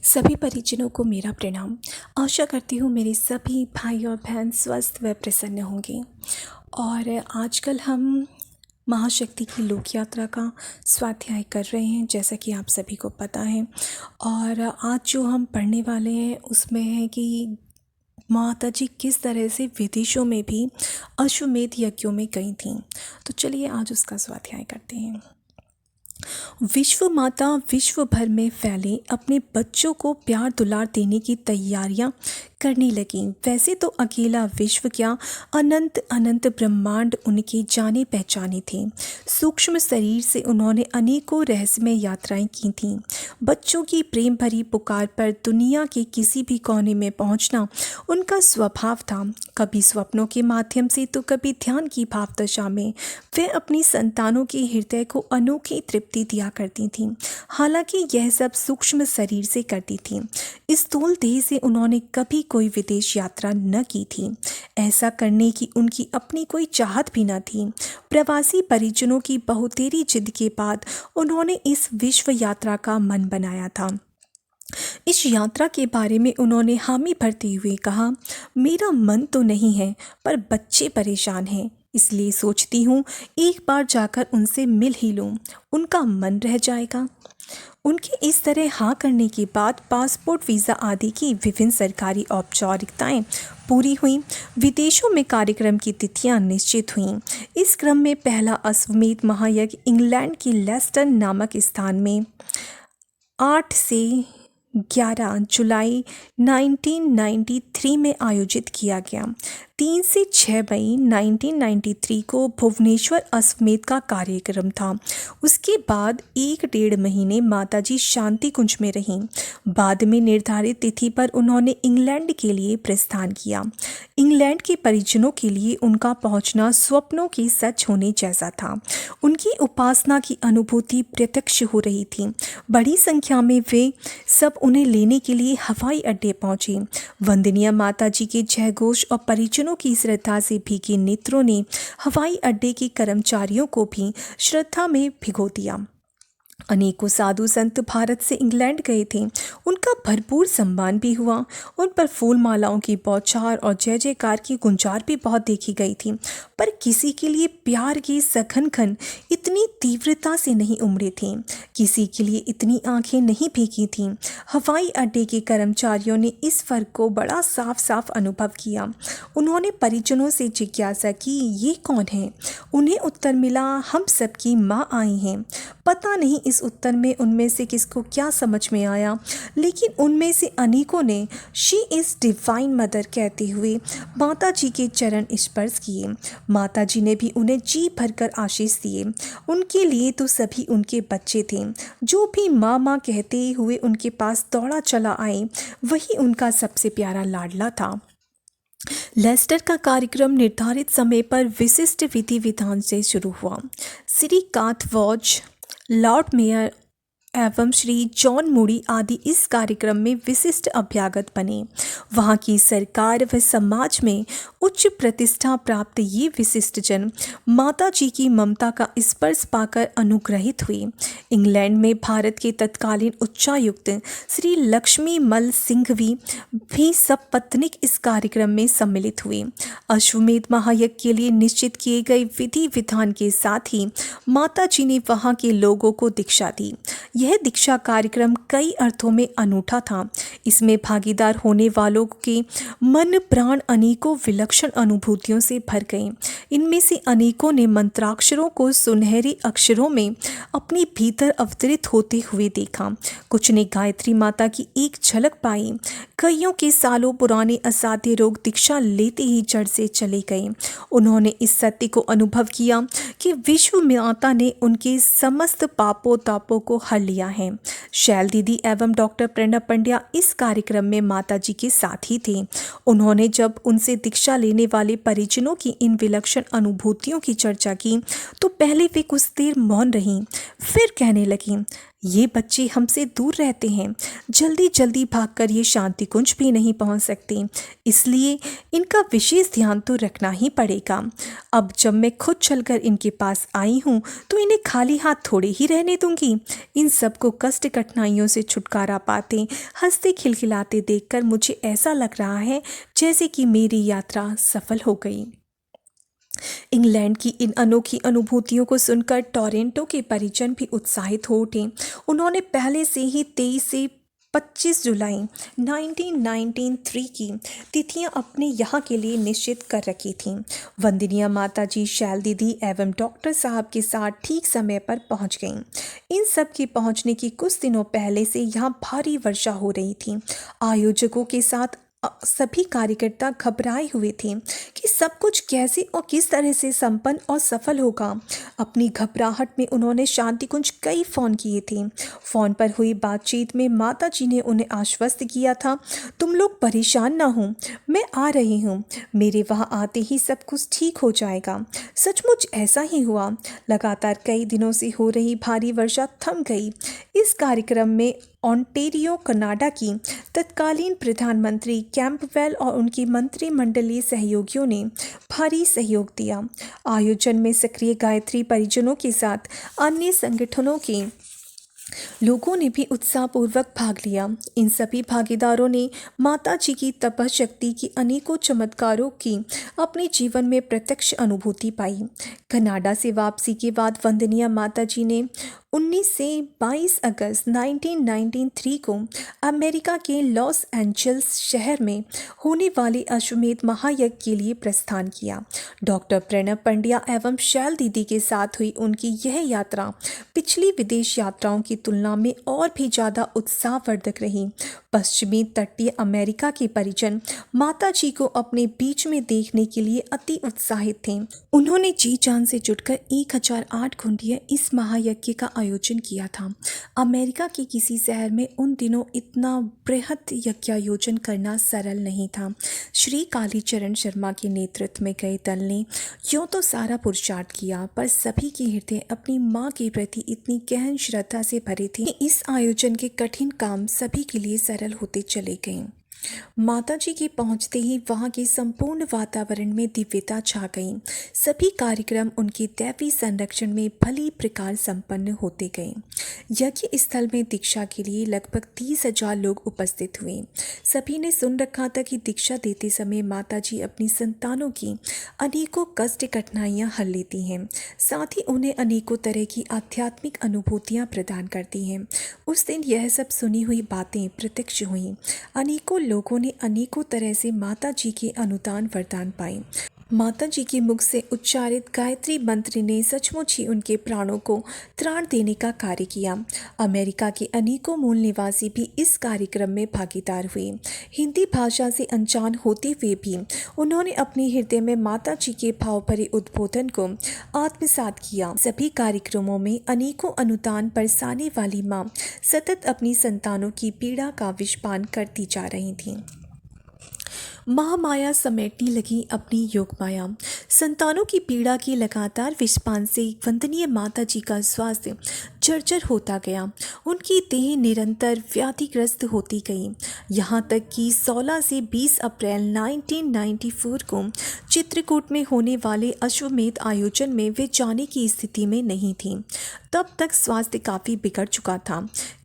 सभी परिजनों को मेरा प्रणाम। आशा करती हूँ मेरे सभी भाई और बहन स्वस्थ व प्रसन्न होंगे। और आजकल हम महाशक्ति की लोक यात्रा का स्वाध्याय कर रहे हैं, जैसा कि आप सभी को पता है। और आज जो हम पढ़ने वाले हैं उसमें है कि माता जी किस तरह से विदेशों में भी अश्वमेध यज्ञों में गई थीं। तो चलिए आज उसका स्वाध्याय करते हैं। विश्व माता विश्व भर में फैले अपने बच्चों को प्यार दुलार देने की तैयारियां करने लगी। वैसे तो अकेला विश्व क्या, अनंत अनंत ब्रह्मांड उनके जाने पहचाने थे। सूक्ष्म शरीर से उन्होंने अनेकों रहस्यमय यात्राएं की थीं। बच्चों की प्रेम भरी पुकार पर दुनिया के किसी भी कोने में पहुंचना उनका स्वभाव था। कभी स्वप्नों के माध्यम से तो कभी ध्यान की भाव दशा में वे अपनी संतानों के हृदय को अनोखी तृप्ति दिया करती थीं। हालांकि यह सब सूक्ष्म शरीर से करती थीं। स्थूल देह से उन्होंने कभी कोई विदेश यात्रा न की थी। ऐसा करने की उनकी अपनी कोई चाहत भी न थी। प्रवासी परिजनों की बहुतेरी जिद के बाद उन्होंने इस विश्व यात्रा का मन बनाया था। इस यात्रा के बारे में उन्होंने हामी भरते हुए कहा, मेरा मन तो नहीं है पर बच्चे परेशान हैं, इसलिए सोचती हूँ एक बार जाकर उनसे मिल ही लूँ, उनका मन रह जाएगा। उनके इस तरह हाँ करने के बाद पासपोर्ट वीज़ा आदि की विभिन्न सरकारी औपचारिकताएं पूरी हुईं। विदेशों में कार्यक्रम की तिथियां निश्चित हुईं। इस क्रम में पहला अश्वमेध महायज्ञ इंग्लैंड के लेस्टर नामक स्थान में 8 से 11 जुलाई 1993 में आयोजित किया गया। 3 से 6 मई 1993 को भुवनेश्वर अश्वमेध का कार्यक्रम था। उसके बाद 1-1.5 महीने माताजी शांति कुंज में रहीं। बाद में निर्धारित तिथि पर उन्होंने इंग्लैंड के लिए प्रस्थान किया। इंग्लैंड के परिजनों के लिए उनका पहुंचना स्वप्नों के सच होने जैसा था। उनकी उपासना की अनुभूति प्रत्यक्ष हो रही थी। बड़ी संख्या में वे सब उन्हें लेने के लिए हवाई अड्डे पहुंचे। वंदनीय माताजी के जयघोष और परिजनों की श्रद्धा से भीगे नेत्रों ने हवाई अड्डे के कर्मचारियों को भी श्रद्धा में भिगो दिया। अनेकों साधु संत भारत से इंग्लैंड गए थे। उनका भरपूर सम्मान भी हुआ। उन पर फूल मालाओं की बौछार और जय जयकार की गुंजार भी बहुत देखी गई थी। पर किसी के लिए प्यार की सघन खन इतनी तीव्रता से नहीं उमड़े थे, किसी के लिए इतनी आंखें नहीं भीगी थीं। हवाई अड्डे के कर्मचारियों ने इस फर्क को बड़ा साफ साफ अनुभव किया। उन्होंने परिजनों से जिज्ञासा की, ये कौन है? उन्हें उत्तर मिला, हम सबकी माँ आई हैं। पता नहीं इस उत्तर में उनमें से किसको क्या समझ में आया, लेकिन उनमें से अनेकों ने शी इज़ डिवाइन मदर कहते हुए माता जी के चरण स्पर्श किए। माता जी ने भी उन्हें जी भरकर आशीष दिए। उनके लिए तो सभी उनके बच्चे थे। जो भी माँ माँ कहते हुए उनके पास दौड़ा चला आए, वही उनका सबसे प्यारा लाडला था। लेस्टर का कार्यक्रम निर्धारित समय पर विशिष्ट विधि विधान से शुरू हुआ। श्री काथवॉज, लॉर्ड मेयर एवं श्री जॉन मूडी आदि इस कार्यक्रम में विशिष्ट अभ्यागत बने। वहाँ की सरकार व समाज में उच्च प्रतिष्ठा प्राप्त ये विशिष्ट जन माता जी की ममता का स्पर्श पाकर अनुग्रहित हुए। इंग्लैंड में भारत के तत्कालीन उच्चायुक्त श्री लक्ष्मी मल सिंघवी भी सपत्नीक इस कार्यक्रम में सम्मिलित हुए। अश्वमेध महायज्ञ के लिए निश्चित किए गए विधि विधान के साथ ही माता जी ने वहाँ के लोगों को दीक्षा दी। यह दीक्षा कार्यक्रम कई अर्थों में अनूठा था। इसमें भागीदार होने वालों के मन प्राण अनेकों विलक्षण अनुभूतियों से भर गए। इनमें से अनेकों ने मंत्राक्षरों को सुनहरे अक्षरों में अपने भीतर अवतरित होते हुए देखा। कुछ ने गायत्री माता की एक झलक पाई। कईयों के सालों पुराने असाध्य रोग दीक्षा लेते ही जड़ से चले गए। उन्होंने इस सत्य को अनुभव किया कि विश्व माता ने उनके समस्त पापों तापों को हर लिया है। शैल दीदी एवं डॉक्टर प्रणब पंड्या इस कार्यक्रम में माता जी के साथ ही थे। उन्होंने जब उनसे दीक्षा लेने वाले परिजनों की इन विलक्षण अनुभूतियों की चर्चा की तो पहले वे कुछ देर मौन रहीं, फिर कहने लगीं, ये बच्चे हमसे दूर रहते हैं, जल्दी जल्दी भागकर ये शांति कुंज भी नहीं पहुंच सकते, इसलिए इनका विशेष ध्यान तो रखना ही पड़ेगा। अब जब मैं खुद चलकर इनके पास आई हूँ तो इन्हें खाली हाथ थोड़े ही रहने दूंगी। इन सबको कष्ट कठिनाइयों से छुटकारा पाते हंसते खिलखिलाते देखकर मुझे ऐसा लग रहा है जैसे कि मेरी यात्रा सफल हो गई। इंग्लैंड की इन अनोखी अनुभूतियों को सुनकर टोरंटो के परिजन भी उत्साहित हो उठे। उन्होंने पहले से ही 23 से 25 जुलाई 1993 की तिथियां अपने यहाँ के लिए निश्चित कर रखी थीं। वंदनीय माताजी, शैल दीदी एवं डॉक्टर साहब के साथ ठीक समय पर पहुँच गईं। इन सब के पहुँचने की कुछ दिनों पहले से यहाँ भारी वर्षा हो रही थी। आयोजकों के साथ सभी कार्यकर्ता घबराए हुए थे कि सब कुछ कैसे और किस तरह से संपन्न और सफल होगा। अपनी घबराहट में उन्होंने शांति कुंज कई फ़ोन किए थे। फ़ोन पर हुई बातचीत में माता जी ने उन्हें आश्वस्त किया था, तुम लोग परेशान ना हो, मैं आ रही हूँ, मेरे वहाँ आते ही सब कुछ ठीक हो जाएगा। सचमुच ऐसा ही हुआ। लगातार कई दिनों से हो रही भारी वर्षा थम गई। इस कार्यक्रम में ओंटारियो कनाडा की तत्कालीन प्रधानमंत्री कैंपबेल और उनकी मंत्रिमंडलीय सहयोगियों ने भारी सहयोग दिया। आयोजन में सक्रिय गायत्री परिजनों के साथ अन्य संगठनों के लोगों ने भी उत्साहपूर्वक भाग लिया। इन सभी भागीदारों ने माता जी की तपशक्ति की अनेकों चमत्कारों की अपने जीवन में प्रत्यक्ष अनुभूति पाई। कनाडा से वापसी के बाद वंदनीय माता जी ने 19 से 22 अगस्त 1993 को अमेरिका के लॉस एंजल्स शहर में होने वाले अश्वमेध महायज्ञ के लिए प्रस्थान किया। डॉक्टर प्रणब पंड्या एवं शैल दीदी के साथ हुई उनकी यह यात्रा पिछली विदेश यात्राओं की तुलना में और भी ज़्यादा उत्साहवर्धक रही। पश्चिमी तटीय अमेरिका के परिजन माता जी को अपने बीच में देखने के लिए अति उत्साहित थे। उन्होंने जी जान से जुटकर 1008 घंटिया इस महायज्ञ का आयोजन किया था। अमेरिका के किसी शहर में उन दिनों इतना बृहद यज्ञायोजन करना सरल नहीं था। श्री कालीचरण शर्मा के नेतृत्व में गए दल ने यूँ तो सारा पुरुषार्थ किया, पर सभी के हृदय अपनी माँ के प्रति इतनी गहन श्रद्धा से भरे थे कि इस आयोजन के कठिन काम सभी के लिए सरल होते चले गए। माता जी के पहुंचते ही वहां के संपूर्ण वातावरण में दिव्यता छा गई। सभी कार्यक्रम उनके दैवी संरक्षण में भली प्रकार संपन्न होते गए। यज्ञ स्थल में दीक्षा के लिए लगभग 30,000 लोग उपस्थित हुए। सभी ने सुन रखा था कि दीक्षा देते समय माता जी अपनी संतानों की अनेकों कष्ट कठिनाइयाँ हल लेती हैं, साथ ही उन्हें अनेकों तरह की आध्यात्मिक अनुभूतियाँ प्रदान करती हैं। उस दिन यह सब सुनी हुई बातें प्रत्यक्ष हुई। अनेकों लोगों ने अनेकों तरह से माता जी के अनुदान वरदान पाए। माता जी के मुख से उच्चारित गायत्री मंत्र ने सचमुच ही उनके प्राणों को त्राण देने का कार्य किया। अमेरिका के अनेकों मूल निवासी भी इस कार्यक्रम में भागीदार हुए। हिंदी भाषा से अनजान होते हुए भी उन्होंने अपने हृदय में माता जी के भाव भरे उद्बोधन को आत्मसात किया। सभी कार्यक्रमों में अनेकों अनुदान बरसाने वाली माँ सतत अपनी संतानों की पीड़ा का विषपान करती जा रही थीं। महामाया समेटने लगी अपनी योग माया। संतानों की पीड़ा की लगातार विषपान से वंदनीय माता जी का स्वास्थ्य जर्जर होता गया। उनकी देह निरंतर व्याधिग्रस्त होती गई, यहाँ तक कि 16 से 20 अप्रैल 1994 को चित्रकूट में होने वाले अश्वमेध आयोजन में वे जाने की स्थिति में नहीं थीं। तब तक स्वास्थ्य काफ़ी बिगड़ चुका था।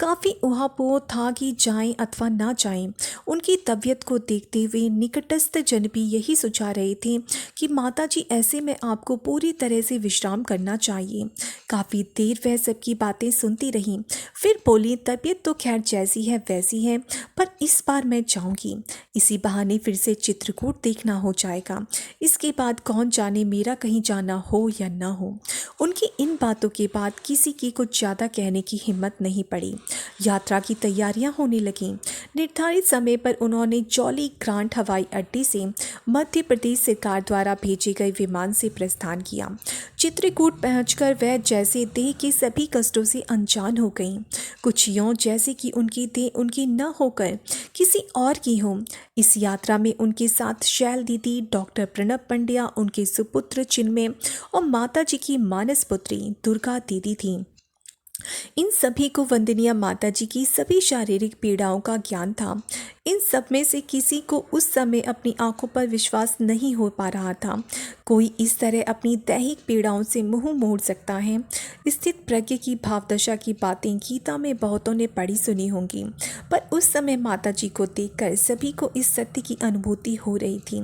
काफ़ी उहापोह था कि जाएं अथवा ना जाएं। उनकी तबीयत को देखते हुए निकटस्थ जन भी यही सुझा रहे थे कि माता जी ऐसे में आपको पूरी तरह से विश्राम करना चाहिए। काफ़ी देर वह सबकी बातें सुनती रहीं, फिर बोली, तबीयत तो खैर जैसी है वैसी है, पर इस बार मैं जाऊंगी। इसी बहाने फिर से चित्रकूट देखना हो जाएगा। इसके बाद कौन जाने मेरा कहीं जाना हो या ना हो। उनकी इन बातों के बाद किसी की कुछ ज़्यादा कहने की हिम्मत नहीं पड़ी। यात्रा की तैयारियां होने लगीं। निर्धारित समय पर उन्होंने जॉली ग्रांट हवाई अड्डे से मध्य प्रदेश सरकार द्वारा भेजे गए विमान से प्रस्थान किया। चित्रकूट पहुंचकर वह जैसे देह के सभी कष्टों से अनजान हो गईं। कुछ यूं जैसे कि उनकी देह उनकी न होकर किसी और की हो। इस यात्रा में उनके साथ शैल दीदी, डॉक्टर प्रणब पंड्या, उनके सुपुत्र चिन्मय और माता जी की मानस पुत्री दुर्गा दीदी थीं। इन सभी को वंदनीय माताजी की सभी शारीरिक पीड़ाओं का ज्ञान था। इन सब में से किसी को उस समय अपनी आंखों पर विश्वास नहीं हो पा रहा था। कोई इस तरह अपनी दैहिक पीड़ाओं से मुंह मोड़ सकता है। स्थित प्रज्ञ की भावदशा की बातें गीता में बहुतों ने पढ़ी सुनी होंगी, पर उस समय माताजी को देखकर सभी को इस सत्य की अनुभूति हो रही थी।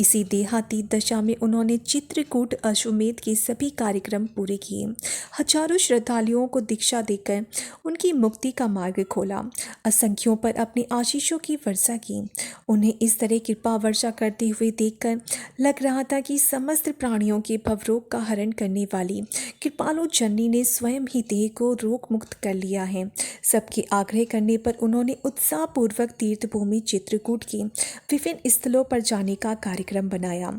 इसी देहाती दशा में उन्होंने चित्रकूट अश्वमेध के सभी कार्यक्रम पूरे किए। हजारों श्रद्धालुओं को दीक्षा देकर उनकी मुक्ति का मार्ग खोला। असंख्यों पर अपनी आशीषों की वर्षा की। उन्हें इस तरह कृपा वर्षा करते हुए देखकर लग रहा था कि समस्त प्राणियों के भवरोग का हरण करने वाली कृपालु जननी ने स्वयं ही देह को रोग मुक्त कर लिया है। सबके आग्रह करने पर उन्होंने उत्साहपूर्वक तीर्थभूमि चित्रकूट के विभिन्न स्थलों पर जाने का कार्यक्रम बनाया।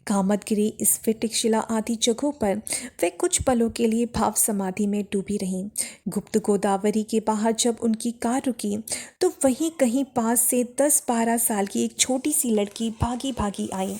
कामदगिरी, स्फटिकशिला आदि जगहों पर वे कुछ पलों के लिए भाव समाधि में डूबी रहीं। गुप्त गोदावरी के बाहर जब उनकी कार रुकी तो वहीं कहीं पास से 10-12 साल की एक छोटी सी लड़की भागी भागी आई।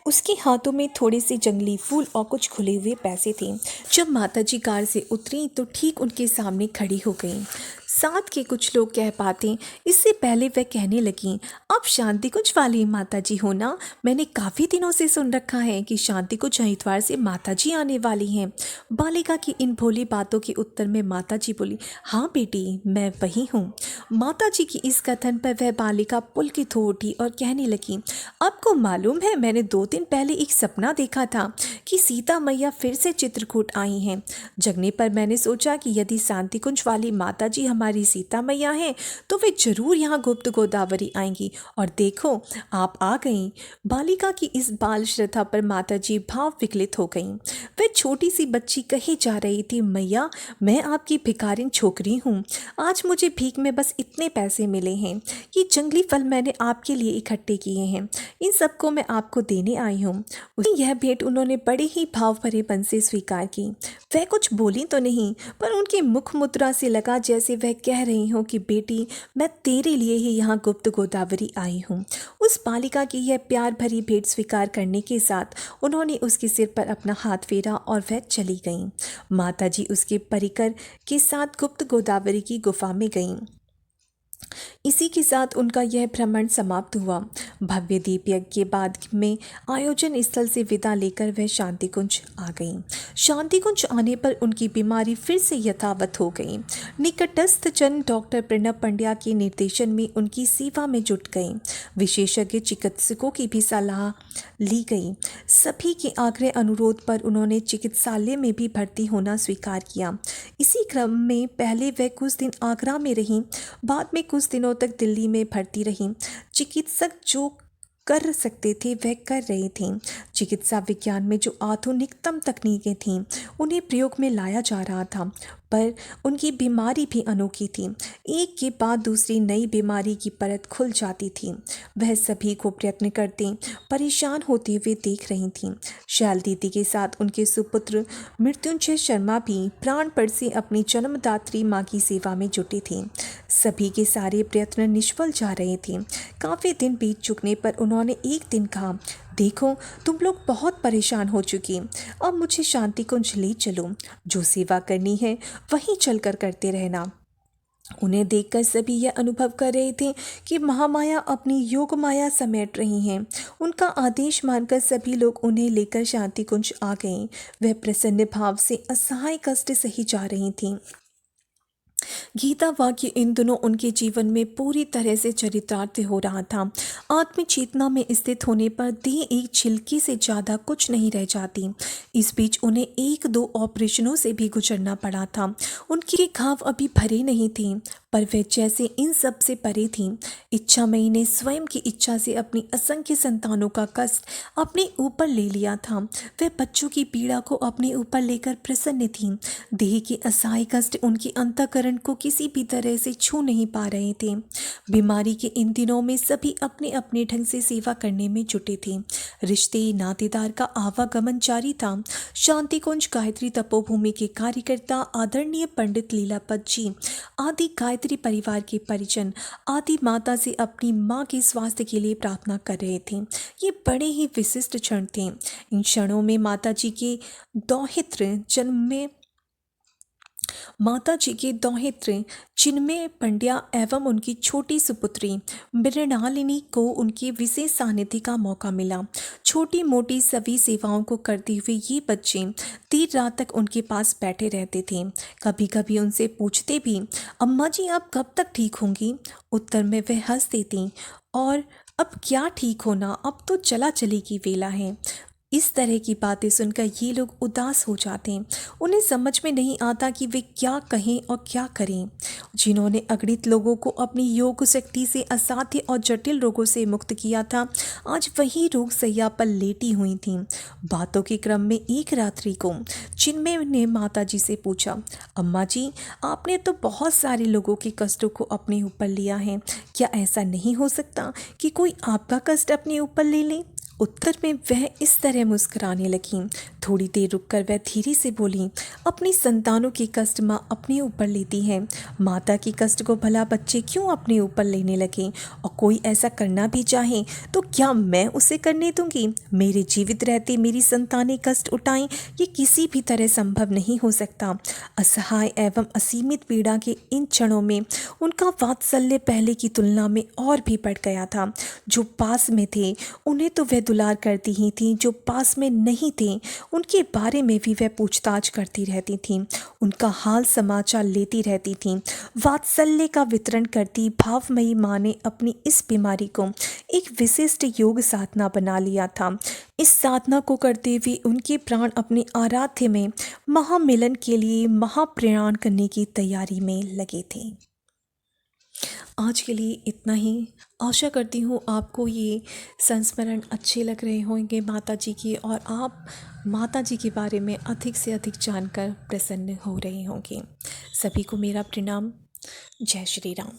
उसके हाथों में थोड़े से जंगली फूल और कुछ खुले हुए पैसे थे। जब माताजी कार से उतरी तो ठीक उनके सामने खड़ी हो गईं। साथ के कुछ लोग कह पाते, इससे पहले वह कहने लगीं, आप शांति कुंज वाली माताजी हो ना? मैंने काफ़ी दिनों से सुन रखा है कि शांति कुंज हरिद्वार से माताजी आने वाली हैं। बालिका की इन भोली बातों के उत्तर में माताजी बोली, हाँ बेटी, मैं वही हूँ। माताजी की इस कथन पर वह बालिका पुलकित हो उठी और कहने लगी, आपको मालूम है, मैंने 2 दिन पहले एक सपना देखा था कि सीता मैया फिर से चित्रकूट आई हैं। जगने पर मैंने सोचा कि यदि शांति कुंज वाली माताजी हमारी सीता मैया हैं तो वे जरूर यहाँ गुप्त गोदावरी आएंगी, और देखो आप आ गईं। बालिका की इस बाल श्रद्धा पर माताजी भाव विकलित हो गईं। वह छोटी सी बच्ची कही जा रही थी, मैया, मैं आपकी भिखारिन छोकरी हूँ। आज मुझे भीख में बस इतने पैसे मिले हैं। ये जंगली फल मैंने आपके लिए इकट्ठे किए हैं। इन सबको मैं आपको देने आई हूँ। यह भेंट उन्होंने बड़े ही भाव भरे मन से स्वीकार की। वह कुछ बोली तो नहीं, पर उनकी मुख मुद्रा से लगा जैसे वह कह रही हो कि बेटी, मैं तेरे लिए ही यहाँ गुप्त गोदावरी आई हूँ। उस बालिका की यह प्यार भरी भेंट स्वीकार करने के साथ उन्होंने उसके सिर पर अपना हाथ फेरा और वह चली गईं। माताजी उसके परिकर के साथ गुप्त गोदावरी की गुफा में गईं। इसी के साथ उनका यह भ्रमण समाप्त हुआ। भव्य दीप यज्ञ के बाद में आयोजन स्थल से विदा लेकर वह शांति कुंज आ गईं। शांति कुंज आने पर उनकी बीमारी फिर से यथावत हो गई। निकटस्थ जन डॉक्टर प्रणब पंड्या के निर्देशन में उनकी सेवा में जुट गए। विशेषज्ञ चिकित्सकों की भी सलाह ली गई। सभी के आग्रह अनुरोध पर उन्होंने चिकित्सालय में भी भर्ती होना स्वीकार किया। इसी क्रम में पहले वह कुछ दिन आगरा में रहीं, बाद में कुछ दिनों तक दिल्ली में भर्ती रहीं। चिकित्सक जो कर सकते थे वह कर रहे थे। चिकित्सा विज्ञान में जो आधुनिकतम तकनीकें थीं उन्हें प्रयोग में लाया जा रहा था, पर उनकी बीमारी भी अनोखी थी। एक के बाद दूसरी नई बीमारी की परत खुल जाती थी। वह सभी को प्रयत्न करते परेशान होते हुए देख रही थीं। शैल दीदी के साथ उनके सुपुत्र मृत्युंजय शर्मा भी प्राणपण से अपनी जन्मदात्री माँ की सेवा में जुटे थे। सभी के सारे प्रयत्न निष्फल जा रहे थे। काफ़ी दिन बीत चुकने पर उन्होंने एक दिन कहा, देखो तुम लोग बहुत परेशान हो चुकी, अब मुझे शांति कुंज ले चलो। जो सेवा करनी है वहीं चलकर करते रहना। उन्हें देखकर सभी यह अनुभव कर रहे थे कि महामाया अपनी योग माया समेट रही हैं। उनका आदेश मानकर सभी लोग उन्हें लेकर शांति कुंज आ गए। वह प्रसन्न भाव से असहाय कष्ट सही जा रही थीं। गीता वाक्य इन दिनों उनके जीवन में पूरी तरह से चरितार्थ हो रहा था। आत्म चेतना में स्थित होने पर देह एक छिलके से ज़्यादा कुछ नहीं रह जाती। इस बीच उन्हें 1-2 ऑपरेशनों से भी गुजरना पड़ा था। उनके घाव अभी भरे नहीं थे, पर वे जैसे इन सब से परे थीं। इच्छामयी ने स्वयं की इच्छा से अपनी असंख्य संतानों का कष्ट अपने ऊपर ले लिया था। वे बच्चों की पीड़ा को अपने ऊपर लेकर प्रसन्न थीं। देह के असहाय कष्ट उनकी अंतःकरण को किसी भी तरह से छू नहीं पा रहे थे। बीमारी के इन दिनों में सभी अपने अपने ढंग से सेवा करने में जुटे थे। रिश्ते नातेदार का आवागमन जारी था। शांति कुंज गायत्री तपोभूमि के कार्यकर्ता आदरणीय पंडित लीलापत जी आदि गायत्री परिवार के परिजन आदि माता से अपनी माँ के स्वास्थ्य के लिए प्रार्थना कर रहे थे। ये बड़े ही विशिष्ट क्षण थे। इन क्षणों में माता जी के दौहित्र जन्म में माता जी के दौहित्र चिन्मय पंड्या एवं उनकी छोटी सुपुत्री मृणालिनी को उनके विशेष सानिध्य का मौका मिला। छोटी मोटी सभी सेवाओं को करते हुए ये बच्चे देर रात तक उनके पास बैठे रहते थे। कभी कभी उनसे पूछते भी, अम्मा जी आप कब तक ठीक होंगी? उत्तर में वह हंस देती और अब क्या ठीक होना, अब तो चला चली की वेला है। इस तरह की बातें सुनकर ये लोग उदास हो जाते हैं। उन्हें समझ में नहीं आता कि वे क्या कहें और क्या करें। जिन्होंने अगणित लोगों को अपनी योग शक्ति से असाध्य और जटिल रोगों से मुक्त किया था, आज वही रोग सैया पर लेटी हुई थीं। बातों के क्रम में एक रात्रि को चिन्मय ने माता जी से पूछा, अम्मा जी आपने तो बहुत सारे लोगों के कष्टों को अपने ऊपर लिया है, क्या ऐसा नहीं हो सकता कि कोई आपका कष्ट अपने ऊपर ले ले? उत्तर में वह इस तरह मुस्कुराने लगी। थोड़ी देर रुककर वह धीरे से बोली, अपनी संतानों के कष्ट माँ अपने ऊपर लेती है। माता की कष्ट को भला बच्चे क्यों अपने ऊपर लेने लगे? और कोई ऐसा करना भी चाहे तो क्या मैं उसे करने दूंगी? मेरे जीवित रहते मेरी संतानें कष्ट उठाएं, ये किसी भी तरह संभव नहीं हो सकता। असहाय एवं असीमित पीड़ा के इन क्षणों में उनका वात्सल्य पहले की तुलना में और भी बढ़ गया था। जो पास में थे उन्हें तो वह दुलार करती ही थीं, जो पास में नहीं थे उनके बारे में भी वह पूछताछ करती रहती थीं, उनका हाल समाचार लेती रहती थीं। वात्सल्य का वितरण करती भावमयी माँ ने अपनी इस बीमारी को एक विशिष्ट योग साधना बना लिया था। इस साधना को करते हुए उनके प्राण अपने आराध्य में महामिलन के लिए महाप्रयाण करने की तैयारी में लगे थे। आज के लिए इतना ही। आशा करती हूँ आपको ये संस्मरण अच्छे लग रहे होंगे माता जी की, और आप माता जी के बारे में अधिक से अधिक जानकर प्रसन्न हो रहे होंगे। सभी को मेरा प्रणाम। जय श्री राम।